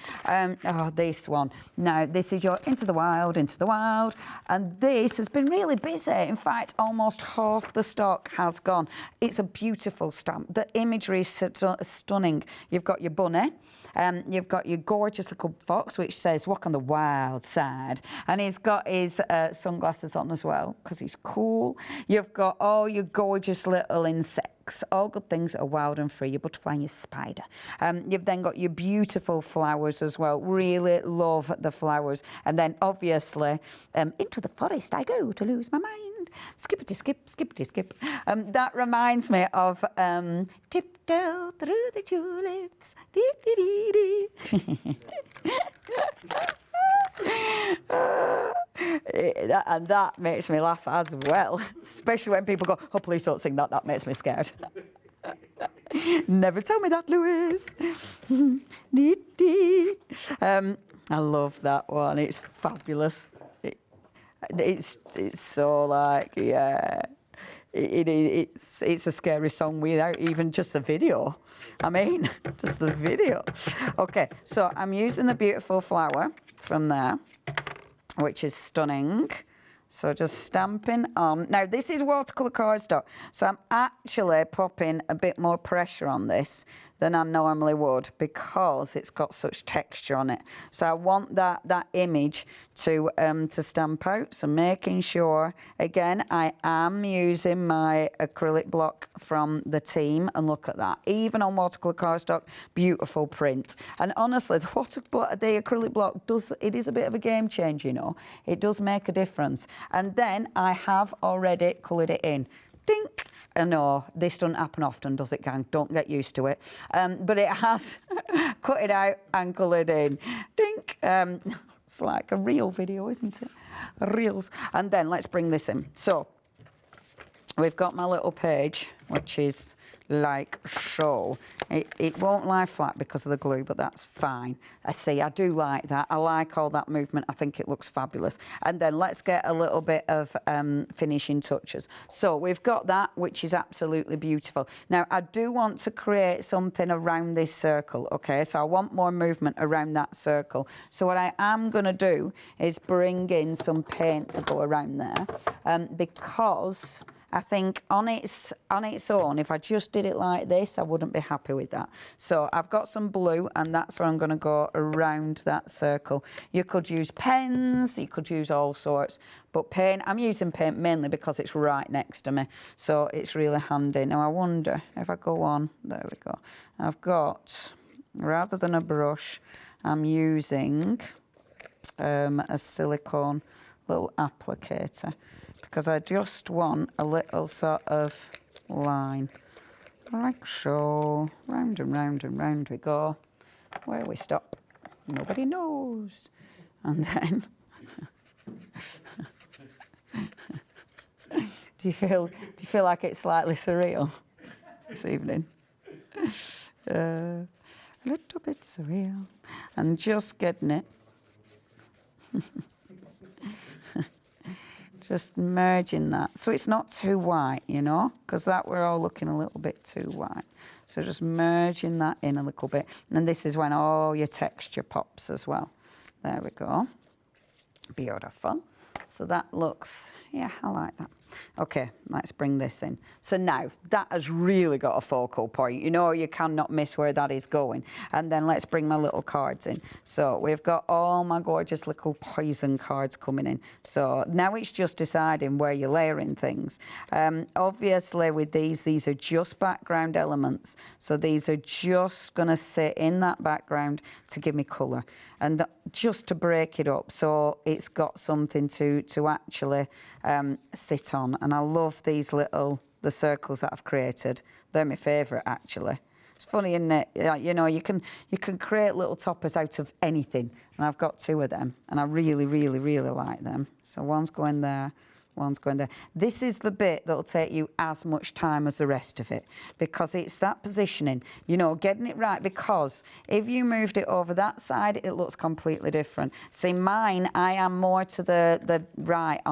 This one. Now, this is your Into the Wild. And this has been really busy. In fact, almost half the stock has gone. It's a beautiful stamp. The imagery is stunning. You've got your bunny. You've got your gorgeous little fox, which says, walk on the wild side. And he's got his sunglasses on as well, because he's cool. You've got all your gorgeous little insects, all good things that are wild and free, your butterfly and your spider. You've then got your beautiful flowers as well. Really love the flowers. And then, obviously, into the forest I go to lose my mind. Skippity skip, skippity skip. That reminds me of tiptoe through the tulips. Dee, dee, dee, dee. And that makes me laugh as well, especially when people go, oh, please don't sing that, that makes me scared. Never tell me that, Louise. Dee, dee. I love that one, it's fabulous. It's so like, yeah, it's a scary song without even just the video. I mean, just the video. Okay, so I'm using the beautiful flower from there, which is stunning. So just stamping on. Now, this is watercolour cardstock, so I'm actually popping a bit more pressure on this than I normally would because it's got such texture on it. So I want that image to stamp out. So making sure, again, I am using my acrylic block from the team, and look at that. Even on watercolour cardstock, beautiful print. And honestly, the acrylic block is a bit of a game changer, you know. It does make a difference. And then I have already coloured it in. Dink. No, this doesn't happen often, does it, gang? Don't get used to it. But it has cut it out and coloured in. Dink. It's like a reel video, isn't it? Reels. And then let's bring this in. So we've got my little page, which is like so. It won't lie flat because of the glue, but that's fine. I do like that. I like all that movement. I think it looks fabulous. And then let's get a little bit of finishing touches. So we've got that, which is absolutely beautiful. Now, I do want to create something around this circle, okay? So I want more movement around that circle. So what I am going to do is bring in some paint to go around there, because I think on its own, if I just did it like this, I wouldn't be happy with that. So I've got some blue, and that's where I'm going to go around that circle. You could use pens, you could use all sorts, but paint, I'm using paint mainly because it's right next to me, so it's really handy. Now I wonder if I go on, there we go. I've got, rather than a brush, I'm using a silicone little applicator, because I just want a little sort of line, like so. Round and round and round we go. Where we stop, nobody knows. And then, do you feel like it's slightly surreal this evening? A little bit surreal, and just getting it. Just merging that. So it's not too white, you know, because that we're all looking a little bit too white. So just merging that in a little bit. And this is when all your texture pops as well. There we go. Beautiful. So that looks, yeah, I like that. Okay, let's bring this in. So now that has really got a focal point. You know, you cannot miss where that is going. And then let's bring my little cards in. So we've got all my gorgeous little poison cards coming in. So now it's just deciding where you're layering things. Obviously with these are just background elements. So these are just going to sit in that background to give me colour. And just to break it up so it's got something to actually sit on. And I love these the circles that I've created. They're my favourite, actually. It's funny, isn't it? You know, you can create little toppers out of anything. And I've got two of them. And I really, really, really like them. So one's going there. One's going there. This is the bit that'll take you as much time as the rest of it, because it's that positioning, you know, getting it right, because if you moved it over that side, it looks completely different. See, mine, I am more to the right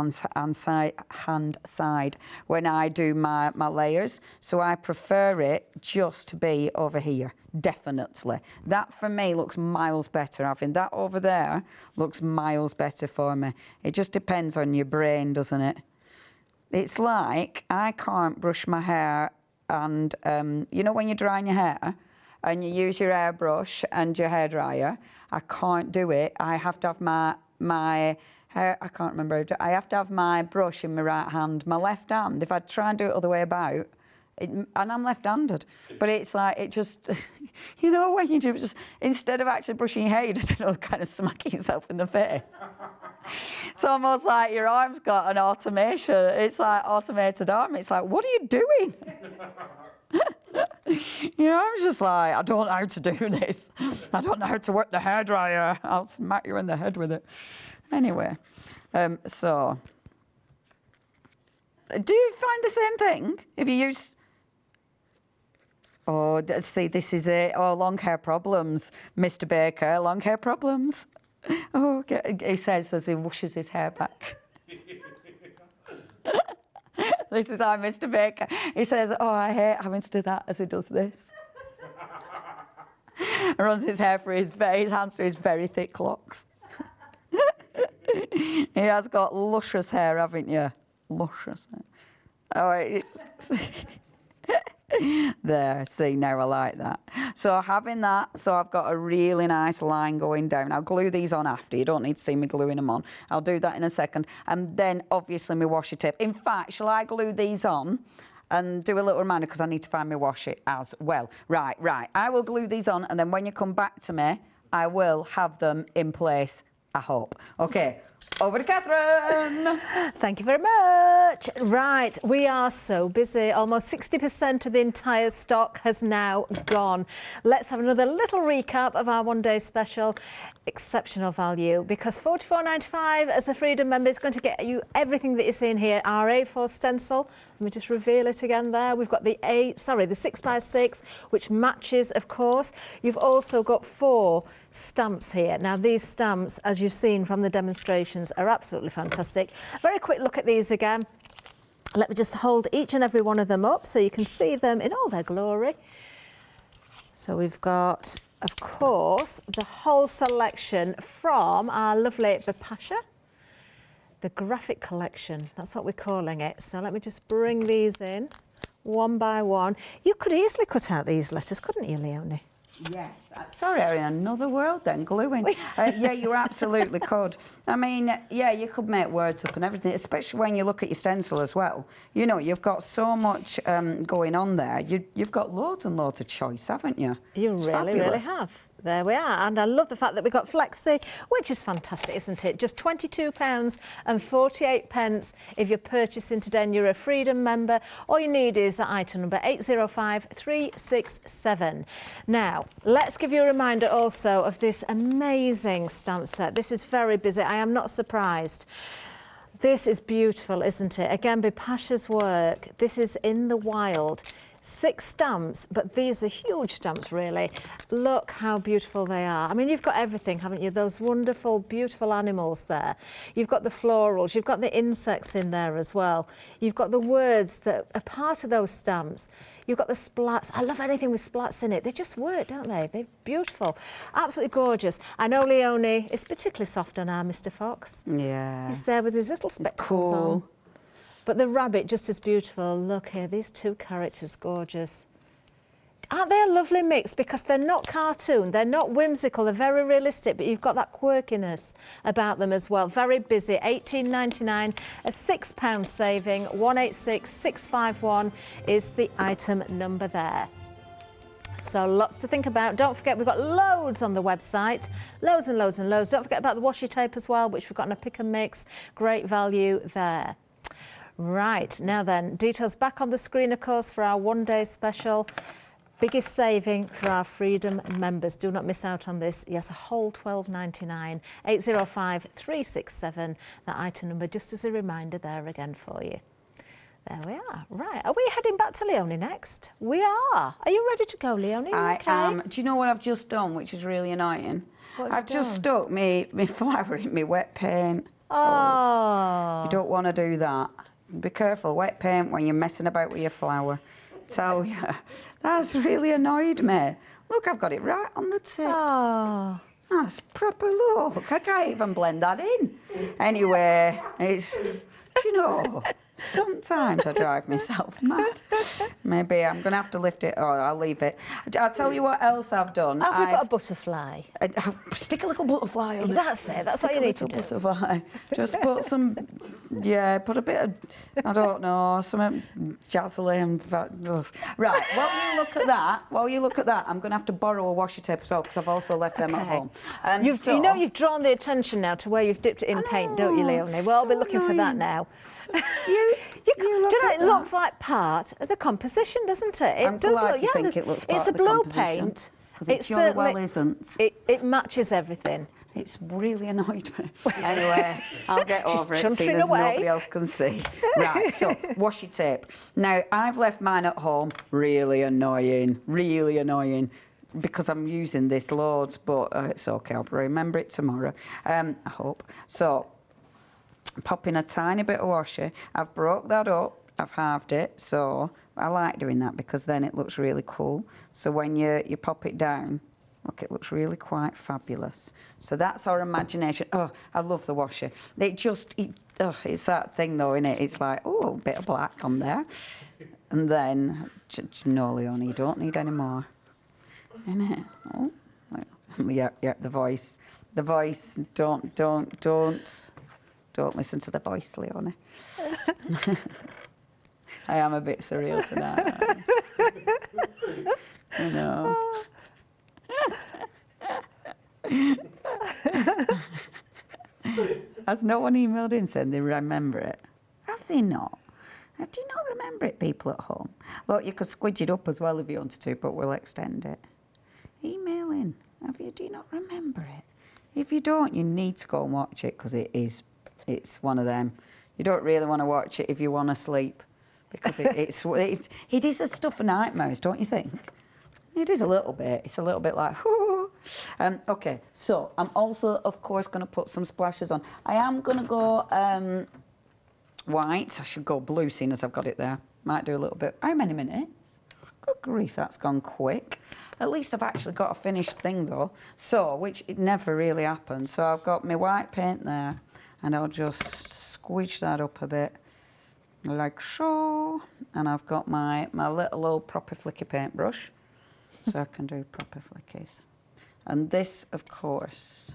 hand side when I do my layers, so I prefer it just to be over here. Definitely. That for me looks miles better. Having that over there looks miles better for me. It just depends on your brain, doesn't it? It's like I can't brush my hair, and you know when you're drying your hair and you use your hairbrush and your hairdryer, I can't do it. I have to have my hair, I can't remember, I have to have my brush in my right hand. My left hand, if I try and do it other way about, and I'm left-handed, but it's like, it just, you know, when you just, instead of actually brushing your hair, you just end up kind of smacking yourself in the face. It's almost like your arm's got an automation. It's like automated arm. It's like, what are you doing? You know, I'm just like, I don't know how to do this. I don't know how to work the hairdryer. I'll smack you in the head with it. Anyway, so, do you find the same thing if you use... Oh, see, this is it. Oh, long hair problems, Mr. Baker, long hair problems. Oh, okay. He says as he washes his hair back. This is our Mr. Baker. He says, oh, I hate having to do that, as he does this. Runs his hair through his hands through his very thick locks. He has got luscious hair, haven't you? Luscious hair. Oh, it's... There, see, now I like that. So having that, so I've got a really nice line going down. I'll glue these on after. You don't need to see me gluing them on. I'll do that in a second. And then, obviously, my washi tape. In fact, shall I glue these on and do a little reminder, because I need to find my washi as well. Right. I will glue these on, and then when you come back to me, I will have them in place, I hope. Okay, Over to Catherine. Thank you very much. Right, we are so busy. Almost 60% of the entire stock has now gone. Let's have another little recap of our one-day special. Exceptional value, because $44.95 as a Freedom member is going to get you everything that you're seeing here. Our A4 stencil, let me just reveal it again there. We've got the 6x6, which matches, of course. You've also got 4 stamps here. Now, these stamps, as you've seen from the demonstrations, are absolutely fantastic. Very quick look at these again. Let me just hold each and every one of them up so you can see them in all their glory. So we've got, of course, the whole selection from our lovely Bipasha, the graphic collection. That's what we're calling it. So let me just bring these in one by one. You could easily cut out these letters, couldn't you, Leonie? Yes. Sorry, I'm in another world then, gluing. Yeah, you absolutely could. I mean, yeah, you could make words up and everything, especially when you look at your stencil as well. You know, you've got so much going on there. You've got loads and loads of choice, haven't you? You really have. There we are. And I love the fact that we've got Flexi, which is fantastic, isn't it? Just £22.48 if you're purchasing today and you're a Freedom member. All you need is that item number 805367. Now, let's give you a reminder also of this amazing stamp set. This is very busy. I am not surprised. This is beautiful, isn't it? Again, Bipasha's work. This is in the wild. 6 stamps, but these are huge stamps, really. Look how beautiful they are. I mean, you've got everything, haven't you? Those wonderful, beautiful animals there. You've got the florals, you've got the insects in there as well. You've got the words that are part of those stamps. You've got the splats. I love anything with splats in it. They just work, don't they? They're beautiful. Absolutely gorgeous. I know Leonie is particularly soft on our Mr. Fox. Yeah. He's there with his little spectacles on. But the rabbit, just as beautiful. Look here, these 2 characters, gorgeous. Aren't they a lovely mix? Because they're not cartoon, they're not whimsical, they're very realistic, but you've got that quirkiness about them as well. Very busy, $18.99, a £6 saving, 186651 is the item number there. So lots to think about. Don't forget, we've got loads on the website, loads and loads and loads. Don't forget about the washi tape as well, which we've got in a pick and mix. Great value there. Right, now then, details back on the screen, of course, for our one-day special. Biggest saving for our Freedom members. Do not miss out on this. Yes, a whole $12.99, 805367. That item number, just as a reminder there again for you. There we are. Right, are we heading back to Leonie next? We are. Are you ready to go, Leonie? I am. Do you know what I've just done, which is really annoying? I've just stuck me flower in my wet paint. Oh. You don't want to do that. Be careful, wet paint, when you're messing about with your flower. So, yeah, that's really annoyed me. Look, I've got it right on the tip. Oh. That's proper look. I can't even blend that in. Anyway, it's, do you know, sometimes I drive myself mad. Maybe I'm going to have to lift it, or I'll leave it. I'll tell you what else I've done. Have we got a butterfly? Stick a little butterfly on it. That's it. That's what you need to do. Butterfly. Just put some, yeah, put a bit of, I don't know, some jazzily and right. While you look at that, I'm going to have to borrow a washi tape as well, because I've also left them at home. You know you've drawn the attention now to where you've dipped it in paint, don't you, Leonie? We'll all be looking for that now. Do you know, it looks like part of the composition, doesn't it? I'm glad you think it looks part of the composition. It's a blue paint. Because it jolly well isn't. It matches everything. It's really annoyed me. Anyway, I'll get over it, seeing as nobody else can see. Right, so, washi tape. Now, I've left mine at home. Really annoying, because I'm using this loads, but it's okay, I'll remember it tomorrow, I hope. So, pop in a tiny bit of washi. I've broke that up, I've halved it, so I like doing that because then it looks really cool. So when you pop it down, look, it looks really quite fabulous. So that's our imagination. Oh, I love the washi. It's that thing though, innit? It's like, oh, a bit of black on there. And then, no, Leonie, you don't need any more. Innit? Oh, yeah, the voice. The voice, don't listen to the voice, Leonie. I am a bit surreal tonight. I know. Has no one emailed in saying they remember it? Have they not? Do you not remember it, people at home? Look, you could squidge it up as well if you wanted to, but we'll extend it. Email in. Do you not remember it? If you don't, you need to go and watch it, because it's one of them. You don't really want to watch it if you want to sleep, because it is the stuff of nightmares, don't you think? It is a little bit. It's a little bit like, whoo. Okay, so I'm also, of course, going to put some splashes on. I am going to go white. I should go blue, seeing as I've got it there. Might do a little bit. How many minutes? Good grief, that's gone quick. At least I've actually got a finished thing, though. So, which it never really happens. So I've got my white paint there, and I'll just squidge that up a bit, like so. And I've got my little old proper flicky paintbrush, so I can do proper flickies. And this, of course,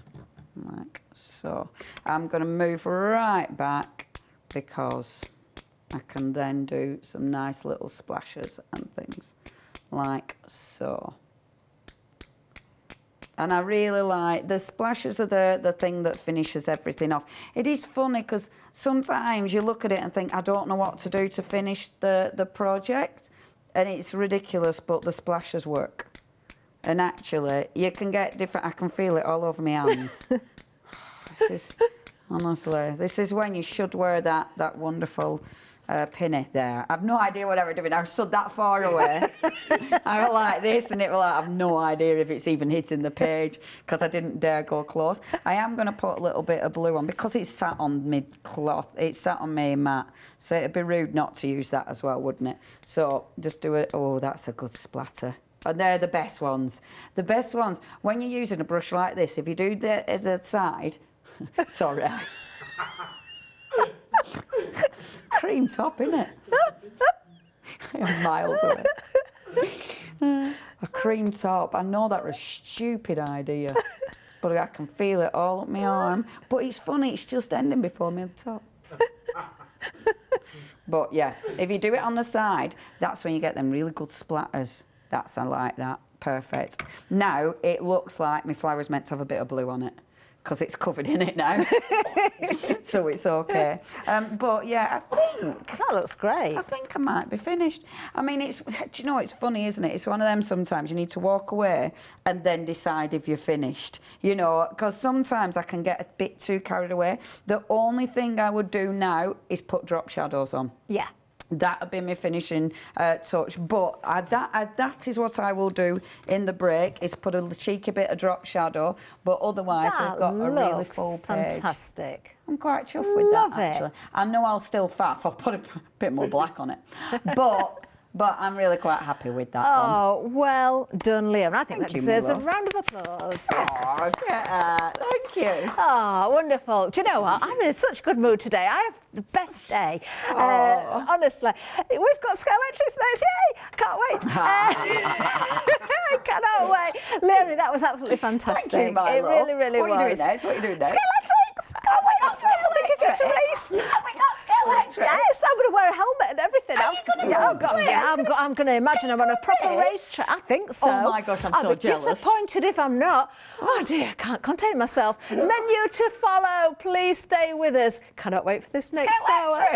like so. I'm going to move right back, because I can then do some nice little splashes and things, like so. And I really like the splashes are the thing that finishes everything off. It is funny, because sometimes you look at it and think, I don't know what to do to finish the project, and it's ridiculous, but the splashes work. And actually, you can get different. I can feel it all over my hands. Honestly, this is when you should wear that wonderful pinny there. I've no idea what I was doing. I stood that far away. I was like this, and it was like, I've no idea if it's even hitting the page, because I didn't dare go close. I am going to put a little bit of blue on, because it's sat on mid-cloth. It's sat on my mat, so it'd be rude not to use that as well, wouldn't it? So just do it. Oh, that's a good splatter. And they're the best ones. The best ones, when you're using a brush like this, if you do the side... Sorry. Cream top, innit? I'm miles away. A cream top. I know that was a stupid idea, but I can feel it all up my arm. But it's funny, it's just ending before my top. But yeah, if you do it on the side, that's when you get them really good splatters. I like that. Perfect. Now it looks like my flower's meant to have a bit of blue on it, because it's covered in it now. So it's okay. But yeah, I think... That looks great. I think I might be finished. I mean, do you know, it's funny, isn't it? It's one of them sometimes you need to walk away and then decide if you're finished. You know, because sometimes I can get a bit too carried away. The only thing I would do now is put drop shadows on. Yeah. That would be my finishing touch. But that is what I will do in the break, is put a cheeky bit of drop shadow. But otherwise, we've got a really full page. Fantastic. I'm quite chuffed with Love that, it. actually. I know I'll still faff. I'll put a bit more black on it. But I'm really quite happy with that one. Oh, well done, Leon. I think that Thank you, deserves my a love. round of applause. Oh, thank you. Oh, wonderful. Do you know what? I'm in such a good mood today. I have the best day. Oh. Honestly. We've got Skylectrics next. Yay! Can't wait. I cannot wait. Leonie, that was absolutely fantastic. Thank you, my it love. really, really what was. What are you doing next? What are you doing next? Skylectrics! Oh my God, something I get to release. Oh my God, Skylectrics! Yes, I'm going to wear a helmet and everything. Are you going to I'm going to imagine I'm on a proper racetrack. I think so. Oh my gosh, I'm so jealous. I'll be disappointed if I'm not. Oh dear, I can't contain myself. Menu to follow. Please stay with us. Cannot wait for this next hour.